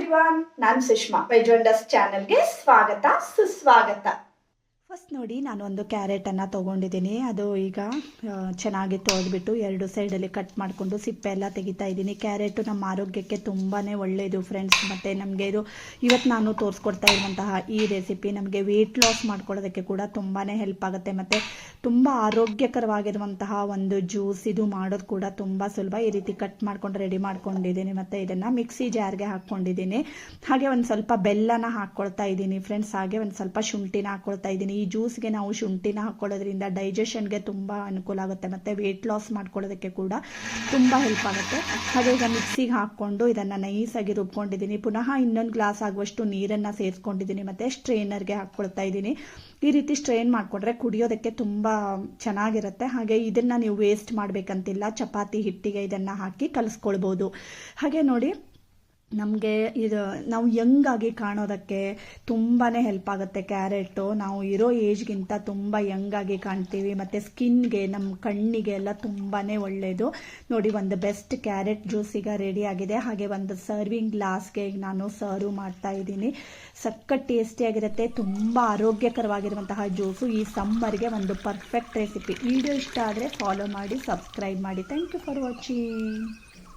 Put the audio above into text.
Everyone, ನಾನು Sushma. Veg wonders ಚಾನಲ್ಗೆ ಸ್ವಾಗತ ಸುಸ್ವಾಗತ. ಫಸ್ಟ್ ನೋಡಿ, ನಾನು ಒಂದು ಕ್ಯಾರೆಟನ್ನು ತೊಗೊಂಡಿದ್ದೀನಿ. ಅದು ಈಗ ಚೆನ್ನಾಗಿ ತೊಳೆದ್ಬಿಟ್ಟು ಎರಡು ಸೈಡಲ್ಲಿ ಕಟ್ ಮಾಡಿಕೊಂಡು ಸಿಪ್ಪೆ ಎಲ್ಲ ತೆಗಿತಾ ಇದ್ದೀನಿ. ಕ್ಯಾರೆಟು ನಮ್ಮ ಆರೋಗ್ಯಕ್ಕೆ ತುಂಬಾ ಒಳ್ಳೆಯದು ಫ್ರೆಂಡ್ಸ್. ಮತ್ತು ನಮಗೆ ಇದು ಇವತ್ತು ನಾನು ತೋರಿಸ್ಕೊಡ್ತಾ ಇರುವಂತಹ ಈ ರೆಸಿಪಿ ನಮಗೆ ವೆಯ್ಟ್ ಲಾಸ್ ಮಾಡ್ಕೊಳ್ಳೋದಕ್ಕೆ ಕೂಡ ತುಂಬಾ ಹೆಲ್ಪ್ ಆಗುತ್ತೆ. ಮತ್ತು ತುಂಬ ಆರೋಗ್ಯಕರವಾಗಿರುವಂತಹ ಒಂದು ಜ್ಯೂಸ್. ಇದು ಮಾಡೋದು ಕೂಡ ತುಂಬ ಸುಲಭ. ಈ ರೀತಿ ಕಟ್ ಮಾಡ್ಕೊಂಡು ರೆಡಿ ಮಾಡ್ಕೊಂಡಿದ್ದೀನಿ. ಮತ್ತು ಇದನ್ನು ಮಿಕ್ಸಿ ಜಾರ್ಗೆ ಹಾಕ್ಕೊಂಡಿದ್ದೀನಿ. ಹಾಗೆ ಒಂದು ಸ್ವಲ್ಪ ಬೆಲ್ಲನ ಹಾಕ್ಕೊಳ್ತಾ ಇದ್ದೀನಿ ಫ್ರೆಂಡ್ಸ್. ಹಾಗೆ ಒಂದು ಸ್ವಲ್ಪ ಶುಂಠಿನ ಹಾಕ್ಕೊಳ್ತಾ ಇದ್ದೀನಿ. ಈ ಜ್ಯೂಸ್ಗೆ ನಾವು ಶುಂಠಿನ ಹಾಕೊಳ್ಳೋದ್ರಿಂದ ಡೈಜೆಷನ್ಗೆ ತುಂಬ ಅನುಕೂಲ ಆಗುತ್ತೆ ಮತ್ತು ವೆಯ್ಟ್ ಲಾಸ್ ಮಾಡ್ಕೊಳ್ಳೋದಕ್ಕೆ ಕೂಡ ತುಂಬ ಹೆಲ್ಪ್ ಆಗುತ್ತೆ. ಹಾಗೆ ಈಗ ಮಿಕ್ಸಿಗೆ ಹಾಕ್ಕೊಂಡು ಇದನ್ನು ನೈಸಾಗಿ ರುಬ್ಕೊಂಡಿದ್ದೀನಿ. ಪುನಃ ಇನ್ನೊಂದು ಗ್ಲಾಸ್ ಆಗುವಷ್ಟು ನೀರನ್ನು ಸೇರಿಸ್ಕೊಂಡಿದ್ದೀನಿ ಮತ್ತು ಸ್ಟ್ರೈನರ್ಗೆ ಹಾಕ್ಕೊಳ್ತಾ ಇದ್ದೀನಿ. ಈ ರೀತಿ ಸ್ಟ್ರೈನ್ ಮಾಡಿಕೊಂಡ್ರೆ ಕುಡಿಯೋದಕ್ಕೆ ತುಂಬ ಚೆನ್ನಾಗಿರುತ್ತೆ. ಹಾಗೆ ಇದನ್ನು ನೀವು ವೇಸ್ಟ್ ಮಾಡಬೇಕಂತಿಲ್ಲ. ಚಪಾತಿ ಹಿಟ್ಟಿಗೆ ಇದನ್ನು ಹಾಕಿ ಕಲಿಸ್ಕೊಳ್ಬೋದು. ಹಾಗೆ ನೋಡಿ, ನಮಗೆ ಇದು ನಾವು ಯಂಗಾಗಿ ಕಾಣೋದಕ್ಕೆ ತುಂಬಾ ಹೆಲ್ಪ್ ಆಗುತ್ತೆ ಕ್ಯಾರೆಟು. ನಾವು ಇರೋ ಏಜ್ಗಿಂತ ತುಂಬ ಯಂಗಾಗಿ ಕಾಣ್ತೀವಿ. ಮತ್ತು ಸ್ಕಿನ್ಗೆ, ನಮ್ಮ ಕಣ್ಣಿಗೆ ಎಲ್ಲ ತುಂಬಾ ಒಳ್ಳೆಯದು. ನೋಡಿ, ಒಂದು ಬೆಸ್ಟ್ ಕ್ಯಾರೆಟ್ ಜ್ಯೂಸ್ ಈಗ ರೆಡಿ ಆಗಿದೆ. ಹಾಗೆ ಒಂದು ಸರ್ವಿಂಗ್ ಗ್ಲಾಸ್ಗೆ ಈಗ ನಾನು ಸರ್ವ್ ಮಾಡ್ತಾ ಇದ್ದೀನಿ. ಸಖತ್ ಟೇಸ್ಟಿಯಾಗಿರುತ್ತೆ. ತುಂಬ ಆರೋಗ್ಯಕರವಾಗಿರುವಂತಹ ಜ್ಯೂಸು. ಈ ಸಮ್ಮರ್ಗೆ ಒಂದು ಪರ್ಫೆಕ್ಟ್ ರೆಸಿಪಿ. ವಿಡಿಯೋ ಇಷ್ಟ ಆದರೆ ಫಾಲೋ ಮಾಡಿ, ಸಬ್ಸ್ಕ್ರೈಬ್ ಮಾಡಿ. Thank you for watching.